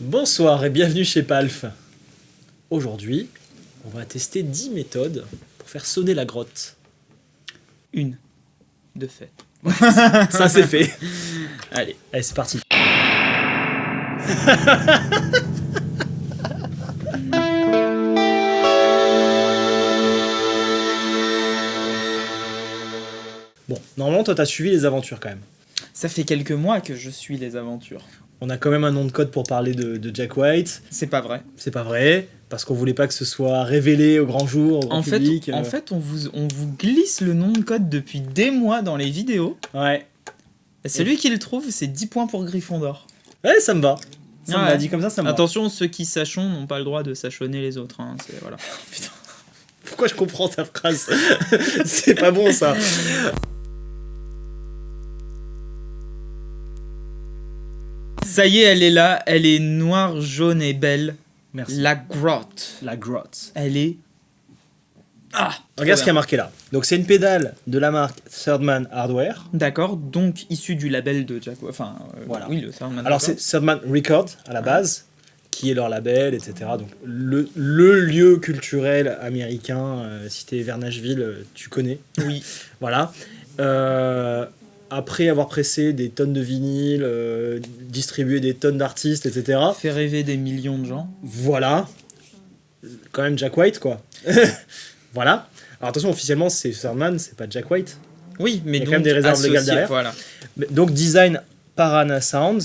Bonsoir et bienvenue chez Palf. Aujourd'hui, on va tester 10 méthodes pour faire sonner la grotte. Une. De fait. Ça c'est fait. Allez. Allez, c'est parti. Bon, normalement toi t'as suivi les aventures quand même. Ça fait quelques mois que je suis les aventures. On a quand même un nom de code pour parler de Jack White. C'est pas vrai. C'est pas vrai, parce qu'on voulait pas que ce soit révélé au grand jour, au grand public. En fait, on vous glisse le nom de code depuis des mois dans les vidéos. Ouais. Et celui qui le trouve, c'est 10 points pour Gryffondor. Ouais, ça me va. Ça me Ouais. l'a dit comme ça me va. Attention, ceux qui sachons n'ont pas le droit de sachonner les autres. Hein. C'est, voilà. Putain. Pourquoi je comprends ta phrase? C'est pas bon ça. Ça y est, elle est là. Elle est noire, jaune et belle. Merci. La grotte. La grotte. Elle est... Ah, Regarde ce qu'il y trop a marqué là. Donc c'est une pédale de la marque Third Man Hardware. bien. D'accord, donc issu du label de Jack... Enfin, Voilà. oui, le Thurman. Alors c'est Third Man Records à la base, qui est leur label, etc. Donc le lieu culturel américain, si t'es vers Nashville, tu connais. Oui. Voilà. Après avoir pressé des tonnes de vinyles, distribué des tonnes d'artistes, etc. Fait rêver des millions de gens. Voilà. Quand même Jack White, quoi. Voilà. Alors attention, officiellement, c'est Third Man, c'est pas Jack White. Oui, mais Il y a donc quand même des réserves associé, légales derrière. Voilà. Donc design Parana Sound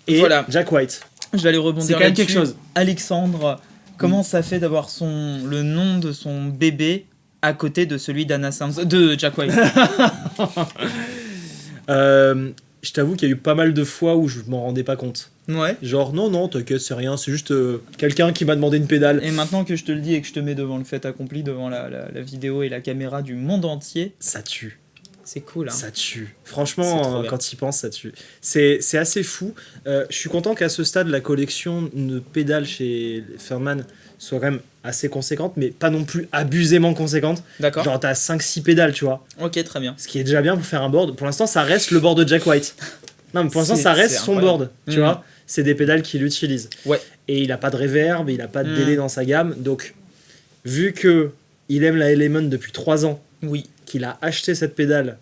et Voilà. Jack White. Je vais aller rebondir C'est quand même là-dessus. quelque chose. Alexandre, comment ça fait d'avoir le nom de son bébé à côté de celui d'Anna Sounds, de Jack White? Je t'avoue qu'il y a eu pas mal de fois où je m'en rendais pas compte. Ouais. Genre non, t'inquiète, c'est rien, c'est juste quelqu'un qui m'a demandé une pédale. Et maintenant que je te le dis et que je te mets devant le fait accompli, devant la vidéo et la caméra du monde entier, Ça tue. c'est cool. Hein. Ça tue. C'est Franchement, trop bien. quand il pense, ça tue. C'est assez fou. Je suis content qu'à ce stade, la collection de pédales chez Furman soit quand même assez conséquente, mais pas non plus abusément conséquente. D'accord. Genre, t'as 5-6 pédales, tu vois. Ok, très bien. Ce qui est déjà bien pour faire un board. Pour l'instant, ça reste le board de Jack White. Non, mais pour l'instant, ça reste C'est son incroyable. board, tu Mhm. vois. C'est des pédales qu'il utilise. Ouais. Et il a pas de reverb, il a pas de Mhm. délai dans sa gamme. Donc, vu que il aime la Element depuis 3 ans, Oui. qu'il a acheté cette pédale,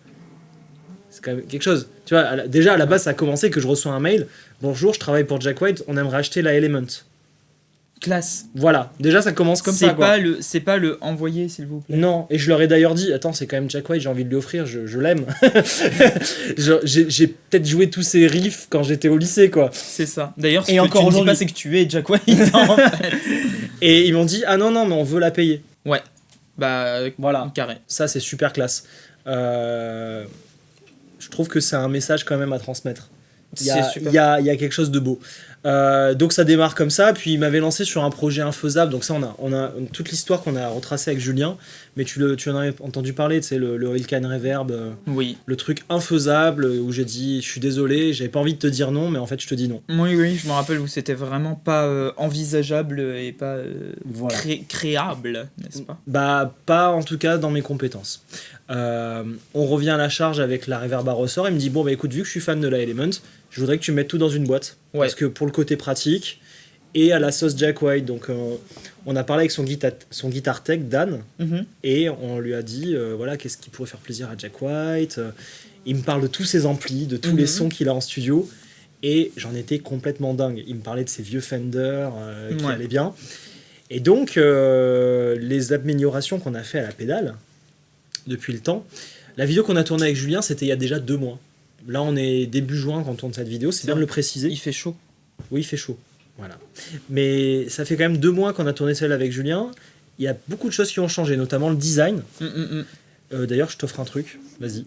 c'est quand même quelque chose. Tu vois, déjà à la base, ça a commencé que je reçois un mail. Bonjour, je travaille pour Jack White, on aimerait acheter la Element. Classe. Voilà, déjà ça commence comme ça, quoi. C'est pas le envoyer, s'il vous plaît. Non, et je leur ai d'ailleurs dit, attends, c'est quand même Jack White, j'ai envie de lui offrir, je l'aime. J'ai peut-être joué tous ses riffs quand j'étais au lycée, quoi. C'est ça. D'ailleurs, ce Et que encore tu ne dis aujourd'hui. pas, c'est que tu es Jack White, en fait. Et ils m'ont dit, ah non, mais on veut la payer. Ouais. Bah, Voilà, carré. ça c'est super classe. Je trouve que c'est un message quand même à transmettre. Il y C'est a, super. il y a- il y a quelque chose de beau. Donc ça démarre comme ça, puis il m'avait lancé sur un projet infaisable. Donc ça, on a toute l'histoire qu'on a retracée avec Julien, mais tu en avais entendu parler, tu sais, le Oil Can Reverb, Oui. le truc infaisable où j'ai dit, je suis désolé, j'avais pas envie de te dire non, mais en fait je te dis non. Oui, je me rappelle où c'était vraiment pas envisageable et pas Voilà. créable, n'est-ce pas? Bah, pas en tout cas dans mes compétences. On revient à la charge avec la Reverb à ressort. Il me dit, bon, bah écoute, vu que je suis fan de la Element, je voudrais que tu mettes tout dans une boîte. Ouais. Parce que pour le côté pratique, et à la sauce Jack White. Donc, on a parlé avec son guitar tech, Dan, Mhm. et on lui a dit, voilà, qu'est-ce qui pourrait faire plaisir à Jack White. Il me parle de tous ses amplis, de tous les Mhm. sons qu'il a en studio. Et j'en étais complètement dingue. Il me parlait de ses vieux Fender qui Ouais. allaient bien. Et donc, les améliorations qu'on a fait à la pédale, depuis le temps, la vidéo qu'on a tournée avec Julien, c'était il y a déjà 2 mois. Là, on est début juin quand on tourne cette vidéo, c'est bien de le préciser. Il fait chaud. Oui, il fait chaud. Voilà. Mais ça fait quand même 2 mois qu'on a tourné celle avec Julien. Il y a beaucoup de choses qui ont changé, notamment le design. D'ailleurs, je t'offre un truc. Vas-y,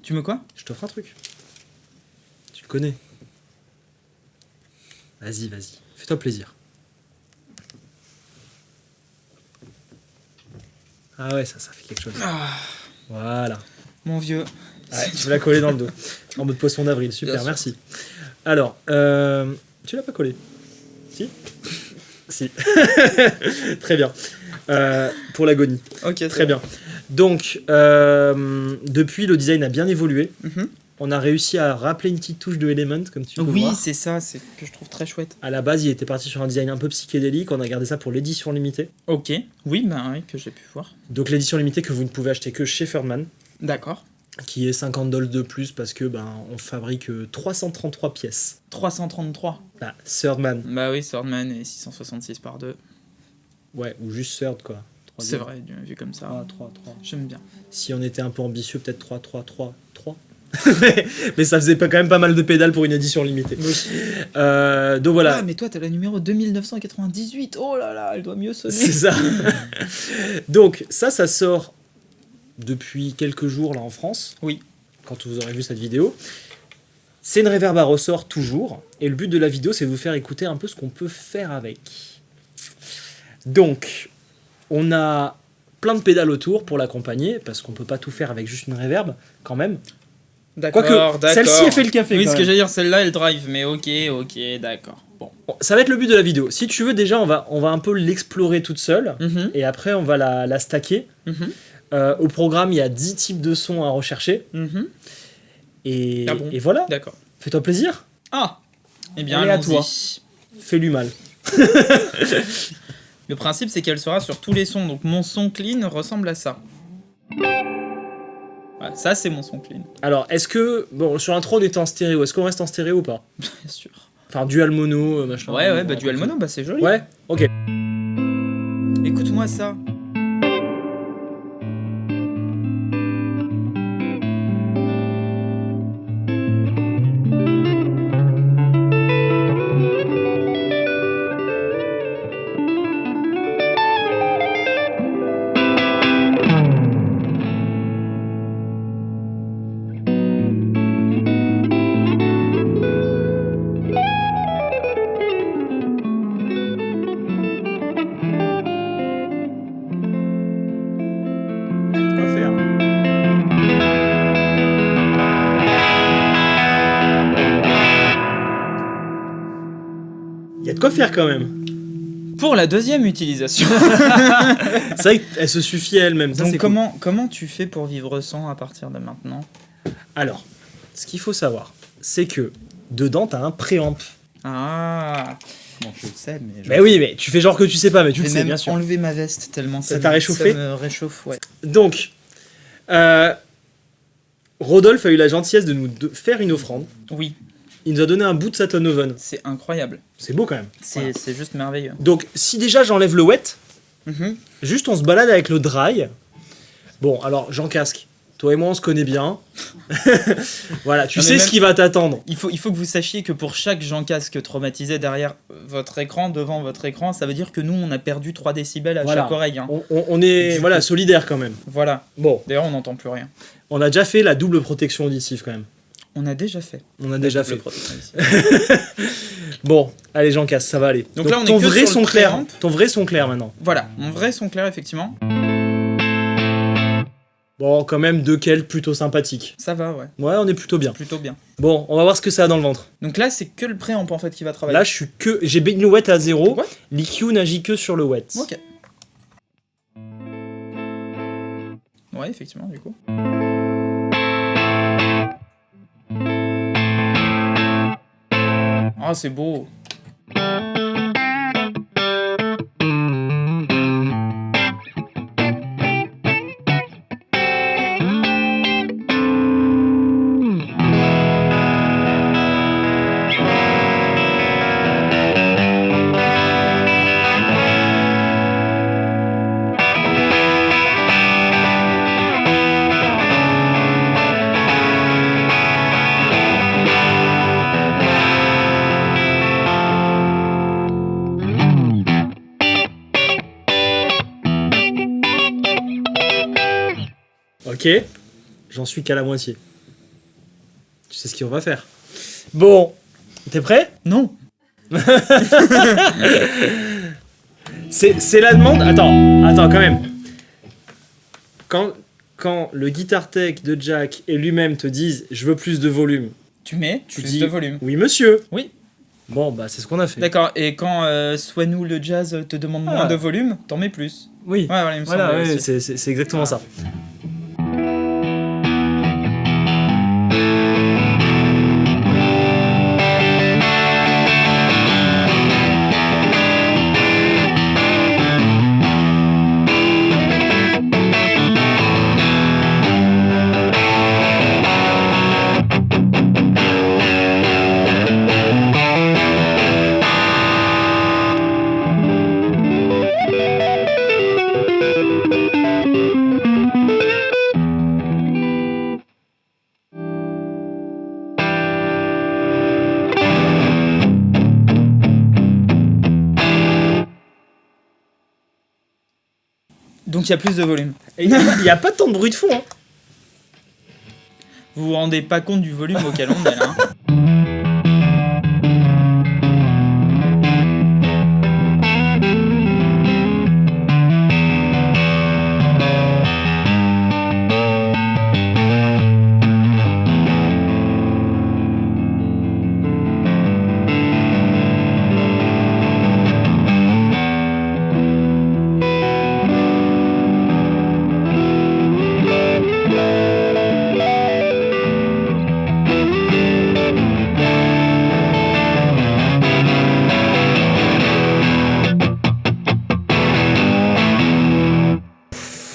Tu me quoi? je t'offre un truc. Tu le connais. Vas-y. Fais-toi plaisir. Ah ouais, ça fait quelque chose. Ah, Voilà. mon vieux. Ouais, tu veux la coller dans le dos. En mode poisson d'avril. Super, Bien sûr. merci. Alors, tu l'as pas collé? Si. Si. Très bien. Pour l'agonie. Ok, Très bien. Donc, depuis, le design a bien évolué. On a réussi à rappeler une petite touche de Element, comme tu peux Oui, voir. c'est ça, c'est que je trouve très chouette. À la base, il était parti sur un design un peu psychédélique. On a gardé ça pour l'édition limitée. Ok, oui, que j'ai pu voir. Donc, l'édition limitée que vous ne pouvez acheter que chez Ferdman, D'accord. qui est $50 de plus parce que on fabrique 333 pièces. 333. Ah, Thirdman. Bah oui, Swordman et 666 par 2. Ouais, ou juste Third, quoi. C'est vrai, vu comme ça. 3. J'aime bien. Si on était un peu ambitieux, peut-être 3. Mais ça faisait quand même pas mal de pédales pour une édition limitée. Donc voilà. Ah, mais toi, t'as la numéro 2998. Oh là là, elle doit mieux sonner. C'est ça. Donc ça sort depuis quelques jours là en France. Oui. Quand vous aurez vu cette vidéo. C'est une reverb à ressort toujours. Et le but de la vidéo, c'est de vous faire écouter un peu ce qu'on peut faire avec. Donc, on a plein de pédales autour pour l'accompagner, parce qu'on peut pas tout faire avec juste une reverb, quand même. D'accord, Quoique, celle-ci, elle fait le café. Oui, quand ce que même. j'allais dire, celle-là, elle drive, mais ok, d'accord. Bon. Bon, ça va être le but de la vidéo. Si tu veux, déjà, on va un peu l'explorer toute seule. Mhm, Et après, on va la stacker. mhm, Au programme, il y a 10 types de sons à rechercher. mhm. Et, Ah bon. et voilà. D'accord. Fais-toi plaisir. Ah, eh bien, Elle est à allons-y. toi. Fais-lui mal. Le principe, c'est qu'elle sera sur tous les sons. Donc, mon son clean ressemble à ça. Voilà, ça, c'est mon son clean, Alors, est-ce que... Bon, sur l'intro, on était en stéréo. Est-ce qu'on reste en stéréo ou pas? bien sûr. Enfin, dual mono, machin. Ouais, bah, dual mono, bah, c'est joli. Ouais, ok. Écoute-moi ça. Quoi faire? Il y a de quoi faire quand même. Pour la deuxième utilisation. C'est vrai qu'elle se suffit à elle-même. Ça, Donc, c'est cool. comment tu fais pour vivre sans à partir de maintenant? Alors, ce qu'il faut savoir, c'est que dedans, t'as un préamp. Ah, bon, je le sais, mais Mais oui, mais tu fais genre que tu sais pas, mais tu je le vais sais, même bien sûr. enlever ma veste tellement Ça t'a réchauffé? Ça me réchauffe, ouais. Donc, Rodolphe a eu la gentillesse de nous faire une offrande. Oui, Il nous a donné un bout de sa Oven. c'est incroyable. C'est beau quand même. C'est Voilà. c'est juste merveilleux. Donc, si déjà j'enlève le wet, Mhm. juste on se balade avec le dry. Bon, alors, Jean Casque, toi et moi on se connaît bien. Voilà, tu Non, mais sais même- ce qui va t'attendre. Il faut que vous sachiez que pour chaque Jean Casque traumatisé derrière votre écran, devant votre écran, ça veut dire que nous, on a perdu 3 décibels à Voilà. chaque oreille. Hein. On est Du voilà, coup. solidaires quand même. Voilà. Bon, D'ailleurs, on n'entend plus rien. on a déjà fait la double protection auditive quand même. On a déjà fait. On a déjà Le fait. protection ici. Bon, allez Jean Casse, ça va aller. Donc là, on est ton que vrai sur son le clair. préamp. Ton vrai son clair maintenant. Voilà, mon vrai son clair, effectivement. Bon, quand même deux quels plutôt sympathiques. Ça va, ouais. Ouais, on est plutôt bien. Plutôt bien. Bon, on va voir ce que ça a dans le ventre. Donc là, c'est que le préamp en fait qui va travailler. Là, je suis que j'ai mis le wet à 0. What? L'EQ n'agit que sur le wet. Ok. Ouais, effectivement, du coup. Ah, c'est beau. Ok, j'en suis qu'à la moitié. Tu sais ce qu'on va faire. Bon, t'es prêt? Non. C'est la demande. Attends, quand même. Quand le Guitar Tech de Jack et lui-même te disent je veux plus de volume, Tu mets tu plus dis de volume. oui monsieur. Oui. Bon bah c'est ce qu'on a fait. D'accord, et quand Swanou le jazz te demande moins de volume, t'en mets plus. Oui. Ouais, voilà, il me Voilà, semblait ouais, aussi. c'est exactement ça. Donc il y a plus de volume. Il n'y a pas tant de bruit de fond. Hein. Vous vous rendez pas compte du volume auquel on est là. Hein.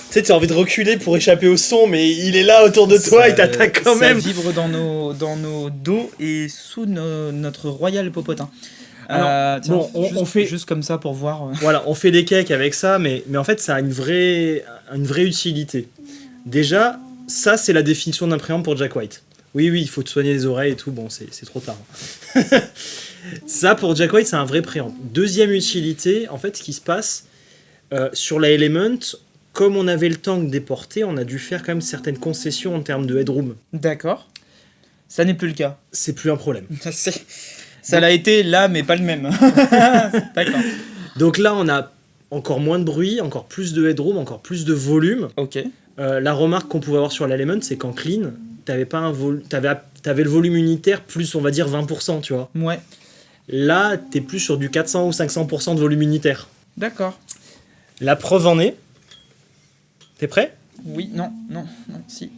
Tu sais, tu as envie de reculer pour échapper au son, mais il est là autour de toi, il t'attaque quand même. Ça vibre dans nos dos et sous notre royal popotin. Alors, Tiens, bon, on fait juste comme ça pour voir. Voilà, on fait des cakes avec ça, mais en fait, ça a une vraie utilité. Déjà, ça, c'est la définition d'un préamp pour Jack White. Oui, il faut te soigner les oreilles et tout, bon, c'est trop tard. Ça, pour Jack White, c'est un vrai préamp. Deuxième utilité, en fait, ce qui se passe, sur la Element, comme on avait le temps de déporter, on a dû faire quand même certaines concessions en termes de headroom. D'accord. Ça n'est plus le cas. C'est plus un problème. Ça l'a été là, mais pas le même. D'accord. Donc là, on a encore moins de bruit, encore plus de headroom, encore plus de volume. Ok. La remarque qu'on pouvait avoir sur l'Element, c'est qu'en clean, t'avais le volume unitaire plus, on va dire, 20%, tu vois. Ouais. Là, t'es plus sur du 400 ou 500% de volume unitaire. D'accord. La preuve en est... T'es prêt? Oui, non, si.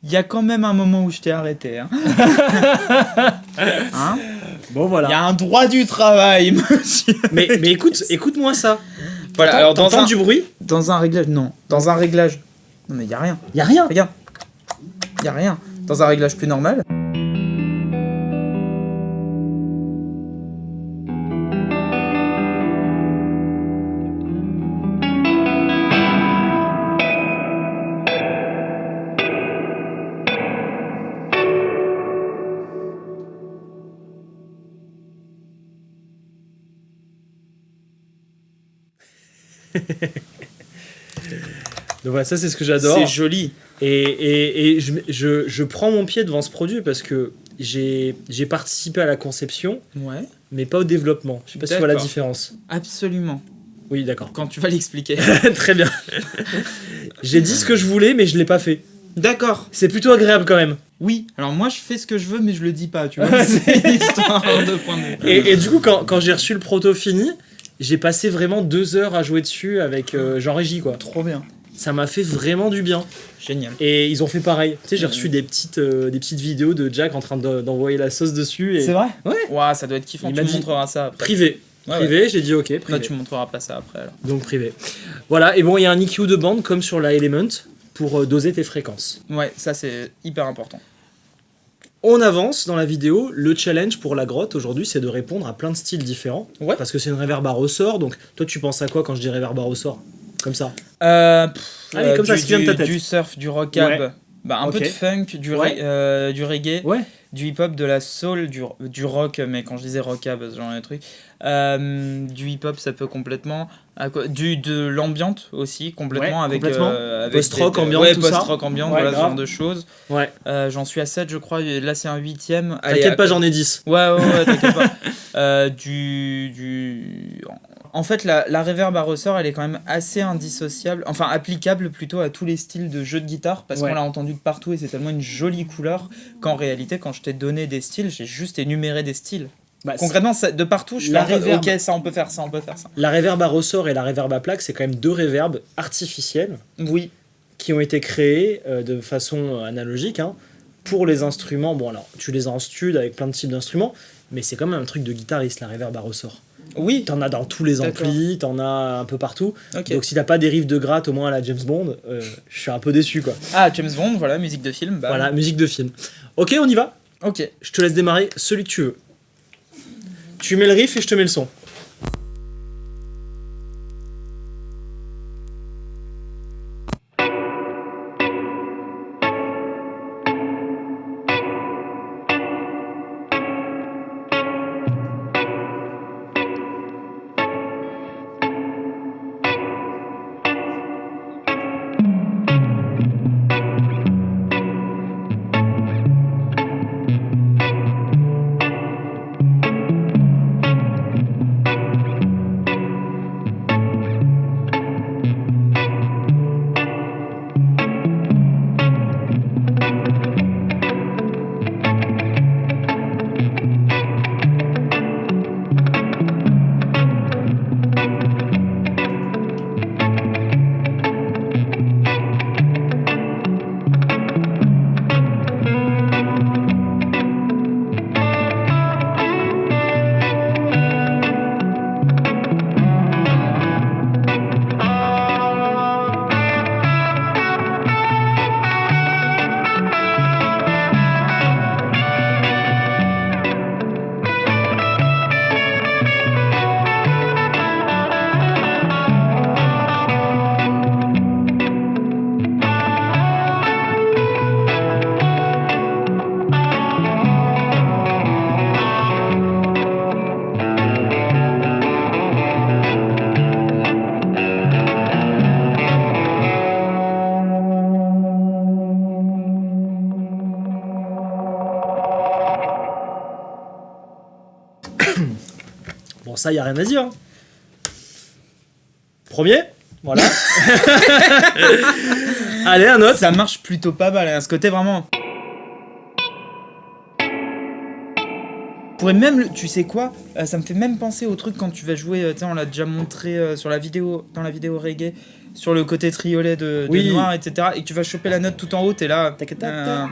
Il y a quand même un moment où je t'ai arrêté. Hein. Hein? Bon, voilà. Il y a un droit du travail, monsieur. Mais écoute-moi ça. Voilà, alors t'entends du bruit? Dans un réglage, non. Dans un réglage... Non mais il y a rien. Y a rien. Regarde. Il y a rien. Dans un réglage plus normal... Donc voilà, ça c'est ce que j'adore. C'est joli. Et je prends mon pied devant ce produit parce que j'ai participé à la conception, Ouais. mais pas au développement. Je sais pas si tu vois la D'accord. différence. Absolument. Oui, d'accord. Quand tu vas l'expliquer. Très bien. J'ai dit ce que je voulais, mais je l'ai pas fait. D'accord. C'est plutôt agréable quand même. Oui. Alors moi, je fais ce que je veux, mais je le dis pas, tu vois. C'est histoire de point de vue. Et du coup, quand j'ai reçu le proto fini, j'ai passé vraiment 2 heures à jouer dessus avec Jean-Régie, quoi. Trop bien. Ça m'a fait vraiment du bien. Génial. Et ils ont fait pareil. Tu sais, j'ai reçu des petites vidéos de Jack en train d'envoyer la sauce dessus. Et... C'est vrai? Ouais. Ouah, ça doit être kiffant. Il Tu m'a me dit- montreras ça après. Privé. Ouais, Privé, j'ai dit ok, privé. Non, tu me montreras pas ça après alors. Donc privé. Voilà, et bon, il y a un EQ de bande comme sur la Element pour doser tes fréquences. Ouais, ça c'est hyper important. On avance dans la vidéo. Le challenge pour la grotte aujourd'hui, c'est de répondre à plein de styles différents. Ouais. Parce que c'est une reverb à ressort. Donc toi, tu penses à quoi quand je dis reverb à ressort? Comme ça. Allez, comme ça, ce qui vient de ta tête. Du surf, du rockab, Ouais. bah, un peu Ok. de funk, du reggae, Ouais. du hip-hop, de la soul, du rock, mais quand je disais rockab, ce genre de truc. Du hip-hop, ça peut complètement. De l'ambiante aussi, complètement. Ouais, avec complètement. avec Post-rock, des- ambiante, ouais, tout ça. post-rock, ambiante, Ouais, voilà, ce grave. genre de choses. Ouais. J'en suis à 7, je crois, et là c'est un 8ème. Allez, T'inquiète pas, j'en ai 10. Ouais, t'inquiète pas. En fait, la reverb à ressort, elle est quand même assez indissociable, enfin applicable plutôt à tous les styles de jeux de guitare, parce Ouais. qu'on l'a entendu de partout et c'est tellement une jolie couleur qu'en réalité, quand je t'ai donné des styles, j'ai juste énuméré des styles. Bah, Concrètement, de partout, je La fais reverb. ok, ça on peut faire ça, on peut faire ça. la reverb à ressort et la reverb à plaque, c'est quand même 2 reverbs artificielles Oui, qui ont été créés de façon analogique pour les instruments. Bon, alors, tu les as en stud avec plein de types d'instruments, mais c'est quand même un truc de guitariste, la reverb à ressort. oui, T'en as dans tous les D'accord. amplis, t'en as un peu partout. ok. Donc si t'as pas des riffs de gratte au moins à la James Bond, je suis un peu déçu, quoi. Ah, James Bond, voilà, musique de film, bah. Voilà, musique de film. Ok, on y va. Ok. Je te laisse démarrer celui que tu veux. Tu mets le riff et je te mets le son. Bon, ça, y a rien à dire. Premier, voilà. Allez, un autre. Ça marche plutôt pas mal, hein, ce côté vraiment. Pourrait même, tu sais quoi, ça me fait même penser au truc quand tu vas jouer, tu sais, on l'a déjà montré sur la vidéo, dans la vidéo reggae, sur le côté triolet de Oui. noir, etc. Et que tu vas choper la note tout en haut, t'es là. Tac, tac, tac.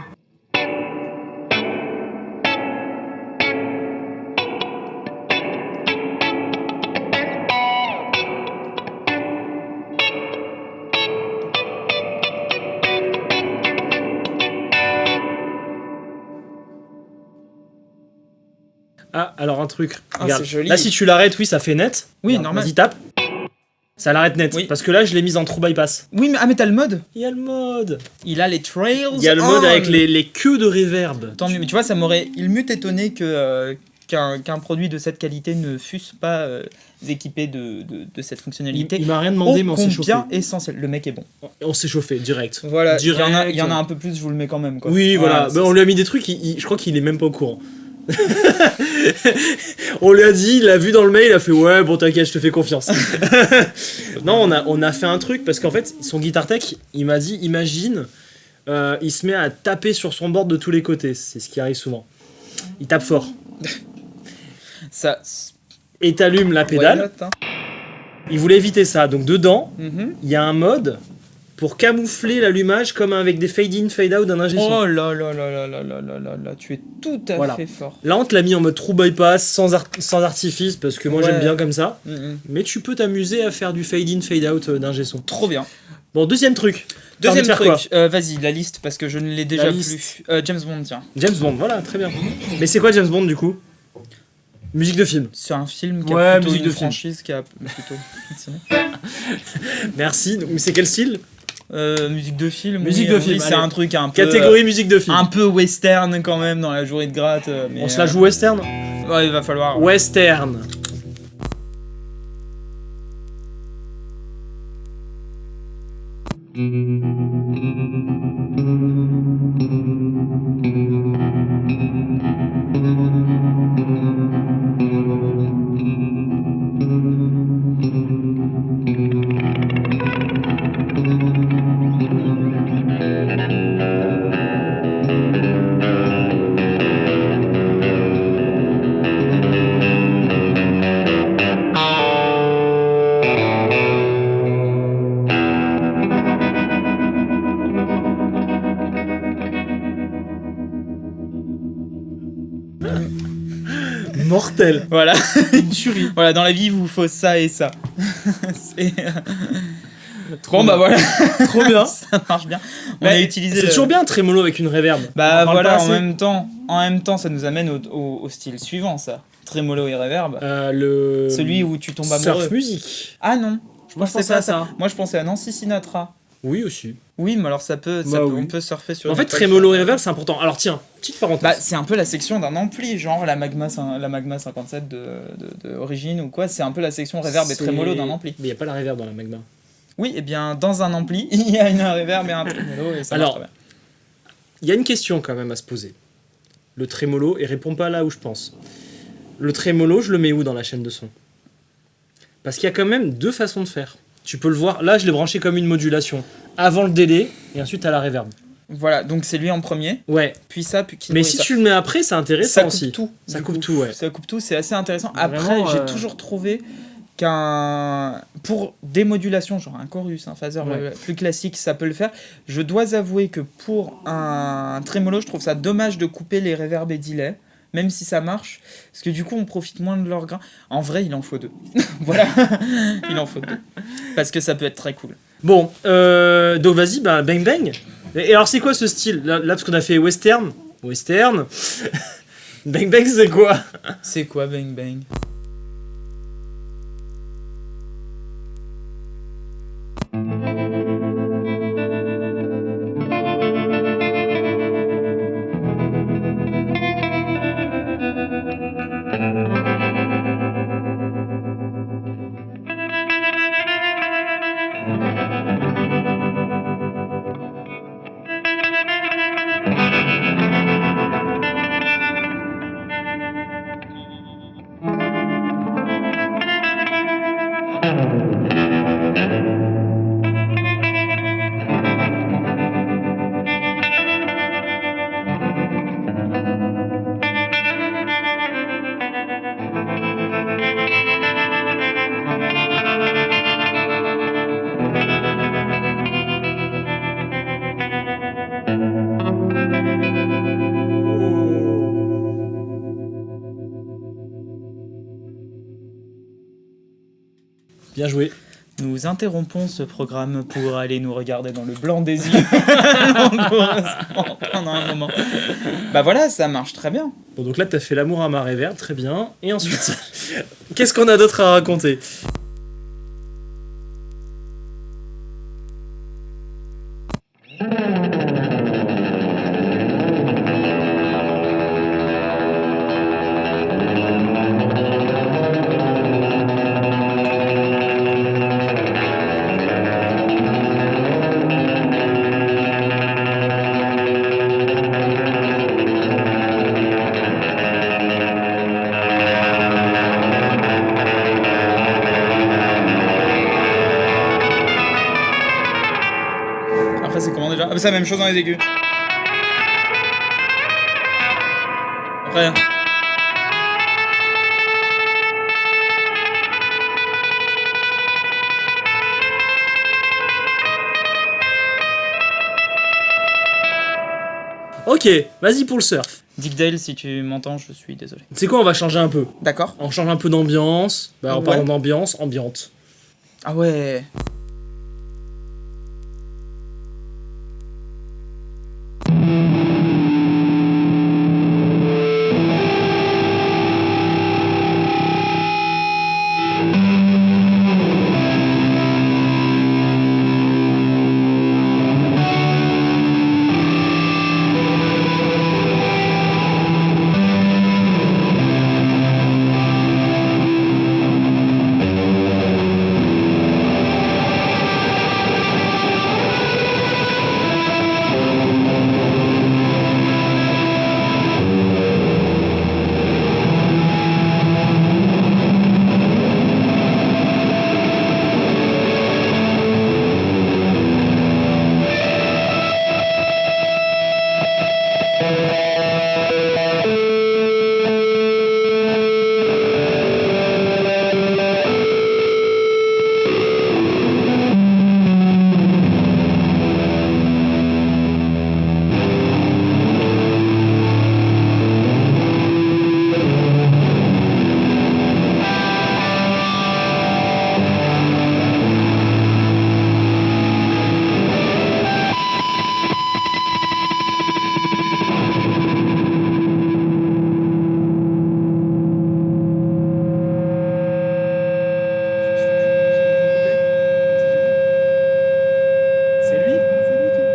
Ah, alors un truc. Ah, Regarde. c'est joli. Là, si tu l'arrêtes, oui, ça fait net. Oui, Regarde, normal. Vas-y, tape. Ça l'arrête net. Oui. Parce que là, je l'ai mise en true bypass. Oui, mais t'as le mode. Il y a le mode. Il a les trails. Il y a le mode on. avec les queues de reverb. Tant mieux, mais tu vois, ça m'aurait. Il m'eût étonné que. Qu'un produit de cette qualité ne fût pas équipé de cette fonctionnalité. Il m'a rien demandé, mais on s'est chauffé. Combien essentiel. Le mec est bon. On s'est chauffé, direct. Voilà, il y en a Direct. un peu plus, je vous le mets quand même. Quoi. Oui, voilà. ça, on lui a mis des trucs, je crois qu'il est même pas au courant. On lui a dit, il l'a vu dans le mail, il a fait ouais, bon t'inquiète, je te fais confiance. Non, on a fait un truc parce qu'en fait, son guitar tech, il m'a dit, imagine, il se met à taper sur son board de tous les côtés. C'est ce qui arrive souvent. Il tape fort. ça Et t'allumes la why pédale. not, hein. Ils voulaient éviter ça. Donc dedans, Mhm. il y a un mode pour camoufler l'allumage comme avec des fade-in, fade-out d'un ingé son. Oh là là là là là là là là là, tu es tout à Voilà. fait fort. Là, on te l'a mis en mode true bypass, sans artifice, parce que moi Ouais. j'aime bien comme ça. Mhm. Mais tu peux t'amuser à faire du fade-in, fade-out d'ingé son. Trop bien. Bon, deuxième truc. T'as envie Deuxième de faire truc, quoi vas-y, la liste, parce que je ne l'ai déjà liste. plus. James Bond, tiens. James Bond, voilà, très bien. Mais c'est quoi James Bond du coup? Musique de film. C'est un film qui Ouais, a plutôt musique une de film. franchise qui a plutôt... Merci. Donc, c'est quel style? musique de film. Musique oui, de oui, film, c'est allez. un truc un peu... Catégorie musique de film. un peu western quand même dans la journée de gratte. Mais, On se la joue western? Ouais, il va falloir... Western. Mortel. Voilà. Tuerie. Voilà, dans la vie, il vous faut ça et ça. C'est... Bon, bah voilà, Trop bien. ça marche bien. On Mais a utilisé... C'est toujours bien un trémolo avec une reverb. On Bah en parle voilà, pas en assez. même temps, ça nous amène au style suivant, ça. Trémolo et reverb. Le Celui où tu tombes surf amoureux. music. Ah non, Moi, je pensais à ça. Moi, je pensais à Nancy Sinatra. Oui aussi. Oui, mais alors ça peut, Bah oui. on peut surfer sur... En une fait, page trémolo et sur- reverb, c'est important. Alors tiens, petite parenthèse. Bah, c'est un peu la section d'un ampli, genre la Magma 57 de Origine ou quoi. C'est un peu la section reverb et C'est- trémolo d'un ampli. Mais il n'y a pas la reverb dans la Magma. Oui, et bien dans un ampli, il y a une reverb et un trémolo et ça Alors, marche très bien. Il y a une question quand même à se poser. Le trémolo, et réponds pas là où je pense. Le trémolo, je le mets où dans la chaîne de son? Parce qu'il y a quand même deux façons de faire. Tu peux le voir, là je l'ai branché comme une modulation. Avant le délai, et ensuite à la reverb. Voilà, donc c'est lui en premier, Ouais. puis ça, puis Mais oui, si ça. tu le mets après, c'est intéressant Ça coupe aussi. tout. Ça du coupe coup. tout, ouais. Ça coupe tout, c'est assez intéressant. Après, Vraiment, j'ai toujours trouvé qu'un... Pour des modulations, genre un chorus, un phaser Ouais. plus classique, ça peut le faire. Je dois avouer que pour un trémolo, je trouve ça dommage de couper les reverbs et delay, même si ça marche, parce que du coup, on profite moins de leur grain. En vrai, il en faut deux. Voilà, il en faut deux. Parce que ça peut être très cool. Bon, donc vas-y, bah, bang bang. Et alors c'est quoi ce style là, parce qu'on a fait western. Western. Bang bang, c'est quoi? C'est quoi Bang Bang? Bien joué. Nous interrompons ce programme pour aller nous regarder dans le blanc des yeux langoureusement pendant un moment. Bah voilà, ça marche très bien. Bon, donc là, t'as fait l'amour à ma reverb, très bien. Et ensuite, qu'est-ce qu'on a d'autre à raconter? Après, c'est comment déjà? Ah, bah, c'est la même chose dans les aigus. Après. Ok, vas-y pour le surf. Dick Dale, si tu m'entends, je suis désolé. Tu sais quoi, on va changer un peu. D'accord. On change un peu d'ambiance. Bah, en Ouais. parlant d'ambiance, ambiante. Ah ouais.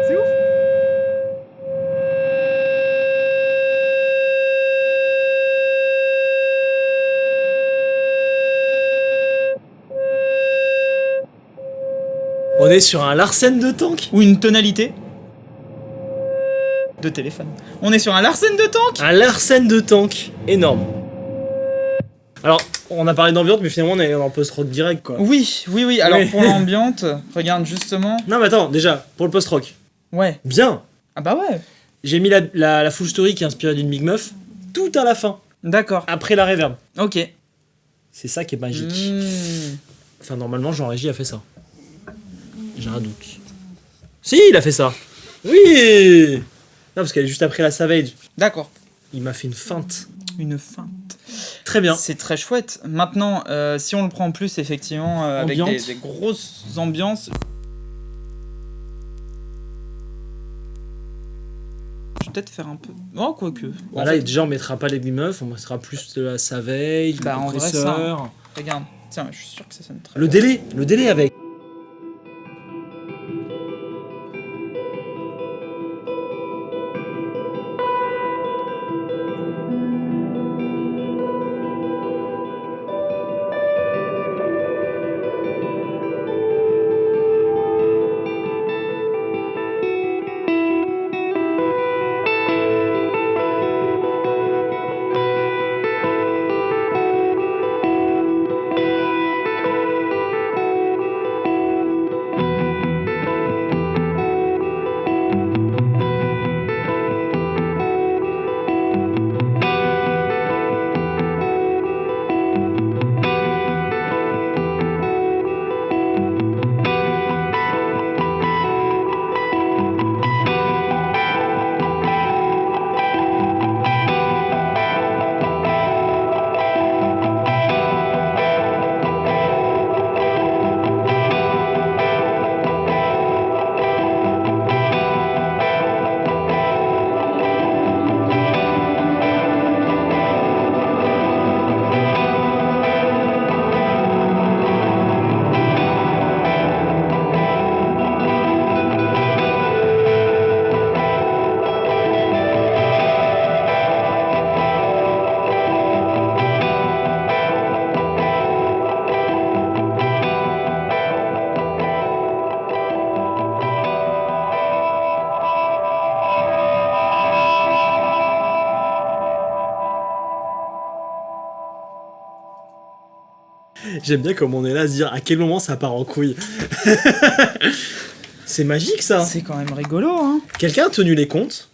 C'est ouf. On est sur un Larsen de tank. Ou une tonalité de téléphone. On est sur un Larsen de tank. Un Larsen de tank. Énorme. Alors, on a parlé d'ambiance, mais finalement on est en post-rock direct quoi. Oui, oui, oui. Alors Oui. pour l'ambiance, regarde justement. Non mais attends, déjà, pour le post-rock. Ouais. Bien. Ah bah ouais. J'ai mis la full story qui est inspirée d'une Big Muff tout à la fin, D'accord. après la reverb. Ok. C'est ça qui est magique. Mmh. Enfin, normalement, Jean Régis a fait ça. J'ai un doute. Si, il a fait ça. Oui. Non, parce qu'elle est juste après la Savage. D'accord. Il m'a fait une feinte. Une feinte. Très bien. C'est très chouette. Maintenant, si on le prend en plus, effectivement, avec Ambiante. des grosses ambiances. Je vais peut-être faire un peu. Oh, quoique. En Voilà, fait, et déjà, on mettra pas les Big Muff, on mettra plus de la Savage, Bah, le en vrai, compresseur. regarde. Tiens, je suis sûr que ça sonne très Le bien. délai avec. J'aime bien comme on est là à se dire à quel moment ça part en couille. C'est magique ça. C'est quand même rigolo, hein. Quelqu'un a tenu les comptes?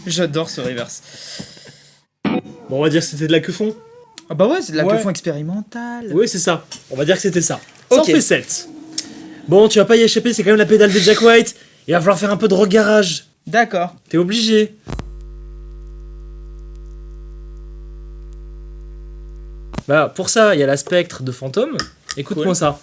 J'adore ce reverse. Bon, on va dire que c'était de la queue-fond. Ah bah ouais, c'est de la Ouais. queue-fond expérimentale. Oui, c'est ça. On va dire que c'était ça. Ça en Ok. fait 7. Bon, tu vas pas y échapper, c'est quand même la pédale de Jack White. Il va falloir faire un peu de regarage. D'accord. T'es obligé. Bah, pour ça, il y a la spectre de fantôme. Écoute-moi Cool. ça.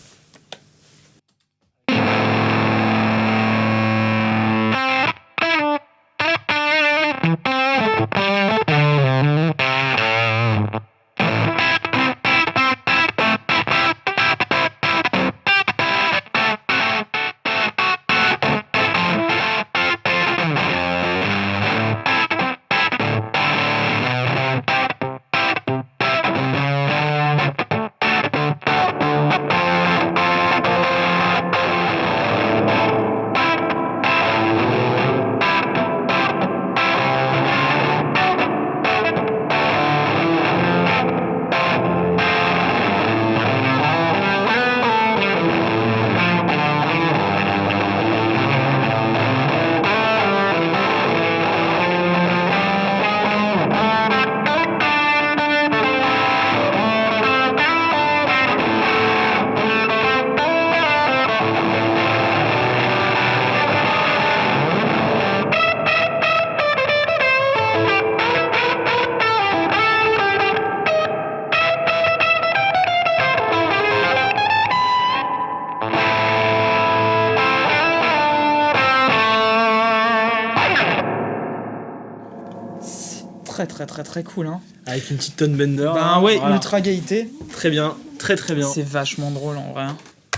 Très cool, hein. Avec une petite tonne bender. Ben ouais, voilà. ultra gaieté. Très bien, très bien. C'est vachement drôle en vrai.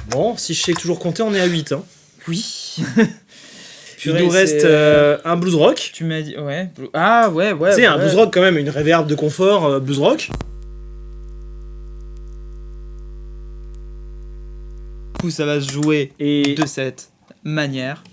Bon, si je sais toujours compter, on est à 8. Hein. Oui. Il nous reste un blues rock. Tu m'as dit. Ouais. Ah ouais. Tu sais, un ouais. blues rock quand même, une reverb de confort, blues rock. Du coup, ça va se jouer Et de cette manière.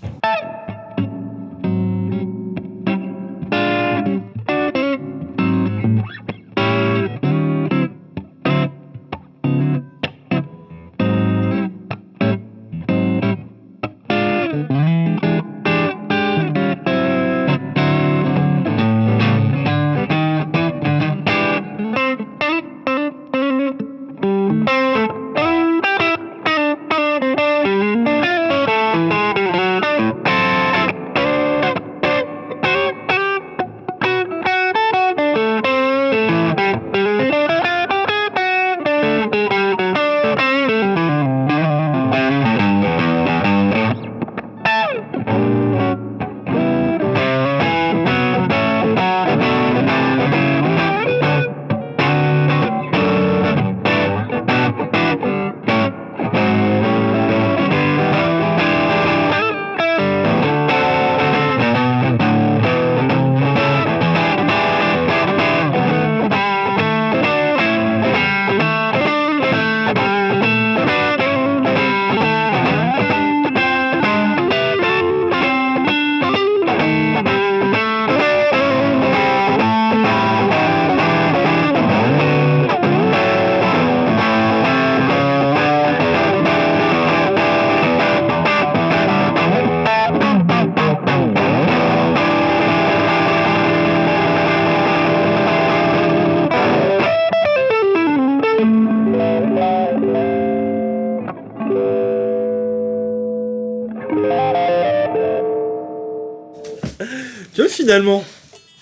tu vois, finalement,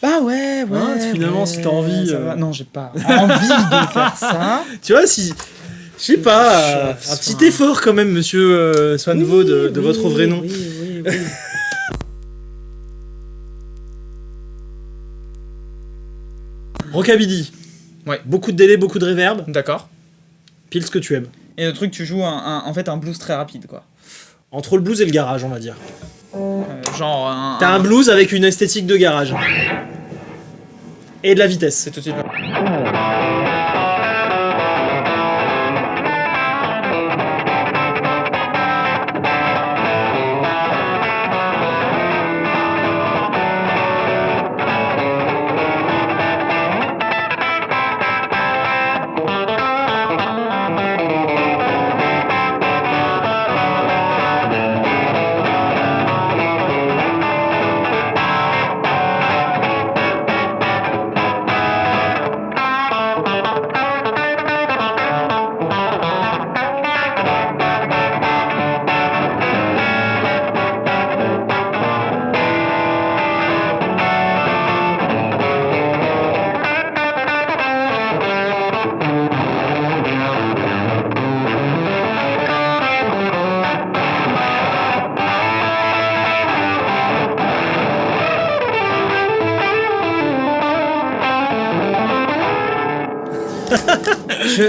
Bah ouais, ouais. Hein, finalement, si t'as envie, ça va. Non, j'ai pas envie de faire ça. Tu vois, si... Je sais pas, Je- un petit effort quand même, monsieur Swanvo, de votre vrai nom. Oui, oui. Rockabilly. Ouais. Beaucoup de délai, beaucoup de reverb. D'accord. Pile ce que tu aimes. Et le truc, tu joues en fait un blues très rapide, quoi. Entre le blues et le garage, on va dire. Genre un... T'as un blues avec une esthétique de garage. Et de la vitesse. C'est tout de suite...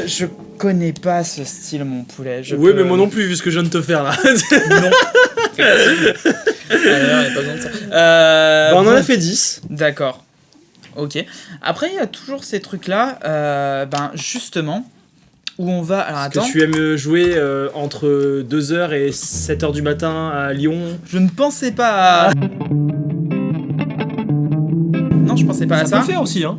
Je connais pas ce style, mon poulet. Oui, mais moi non plus, vu ce que je viens de te faire là. Non. Alors, y a pas besoin de ça. Bah, on en bon. a fait 10. D'accord. Ok. Après, il y a toujours ces trucs-là, ben justement, où on va... Alors Est-ce attends, que tu aimes jouer entre 2h et 7h du matin à Lyon? je ne pensais pas à... Non, je pensais pas à ça. peut faire aussi, hein.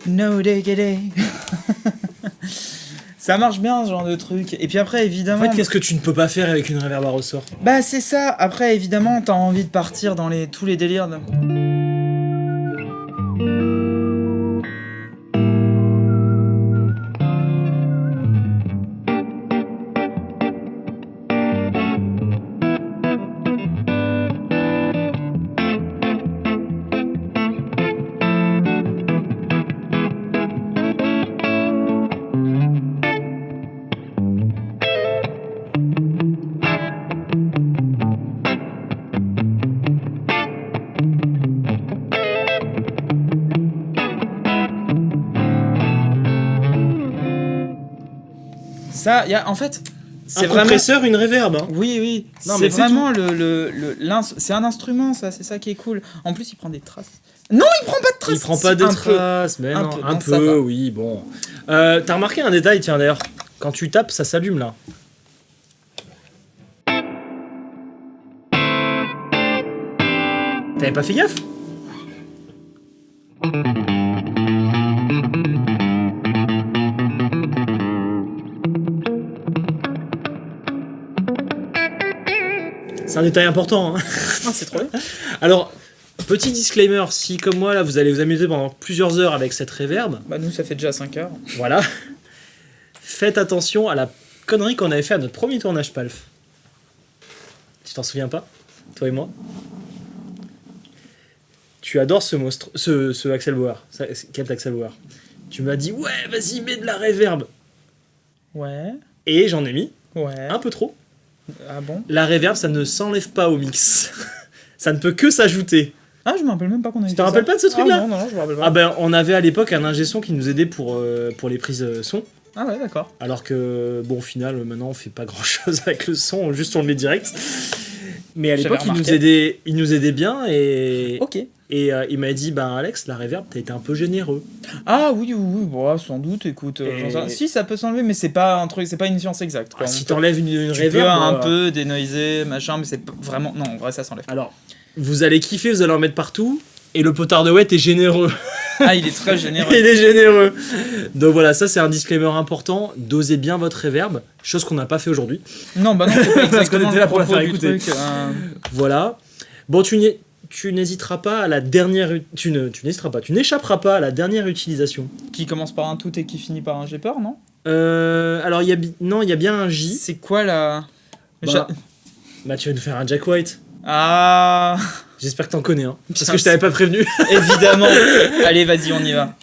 No diggity. Ça marche bien ce genre de truc. Et puis après, En évidemment... fait, qu'est-ce que tu ne peux pas faire avec une reverb à ressort? Bah c'est ça. Après, évidemment, t'as envie de partir dans tous les délires. Ça, y a, en fait, C'est un compresseur, une reverb. Hein. Oui, oui. Non, C'est mais c'est vraiment c'est un instrument, ça. C'est ça qui est cool. En plus, il prend des traces. Non, il prend pas de traces. Il prend pas de traces, mais Un non, peu, un non, ça va. peu, oui, bon. T'as remarqué un détail, tiens d'ailleurs, quand tu tapes, ça s'allume là. T'avais pas fait gaffe? C'est un détail important. Hein. Ah, c'est trop bien. Alors, petit disclaimer, si comme moi là vous allez vous amuser pendant plusieurs heures avec cette reverb, Bah, nous, ça fait déjà 5 heures. voilà, faites attention à la connerie qu'on avait fait à notre premier tournage PALF. Tu t'en souviens pas, toi et moi? Tu adores ce Axel Bauer, Kelt Axel Bauer. Tu m'as dit ouais, vas-y, mets de la reverb. Ouais. Et j'en ai mis Ouais. un peu trop. Ah bon? La reverb, ça ne s'enlève pas au mix. Ça ne peut que s'ajouter. Ah, je me rappelle même pas qu'on avait Tu fait te rappelles ça. pas de ce truc-là? Ah, non, je me rappelle pas. Ah ben, on avait à l'époque un ingé son qui nous aidait pour les prises son. Ah ouais, d'accord. Alors que, bon, au final, maintenant, on fait pas grand-chose avec le son, juste on le met direct. Mais à J'avais l'époque, remarqué. il nous aidait bien et, Ok. il m'a dit, ben Alex, la reverb, t'as été un peu généreux. Ah oui, oui, oui, bon, sans doute, écoute. Et- j'en sais rien. Si, ça peut s'enlever, mais c'est pas un truc, c'est pas une science exacte. Quoi. Ah, si On peut- t'enlèves une tu reverb, peux un peu dénoiser, machin, mais c'est vraiment. Non, en vrai, ça s'enlève. alors, vous allez kiffer, vous allez en mettre partout. Et le potard de Wet est généreux. Ah, il est très généreux. Il est généreux. Donc voilà, ça c'est un disclaimer important. Dosez bien votre reverb, chose qu'on n'a pas fait aujourd'hui. Non, bah non, c'est pas Parce qu'on exactement était le là pour la propos faire du écouter. truc. Voilà. Bon, tu n'hésiteras pas à la dernière. Tu n'hésiteras pas. Tu n'échapperas pas à la dernière utilisation. Qui commence par un tout et qui finit par un j'ai peur, non? Alors, non, il y a bien un J. C'est quoi la. Bah, tu vas nous faire un Jack White. Ah, J'espère que t'en connais un. Parce Putain, que je t'avais pas prévenu. évidemment. Allez, vas-y, on y va.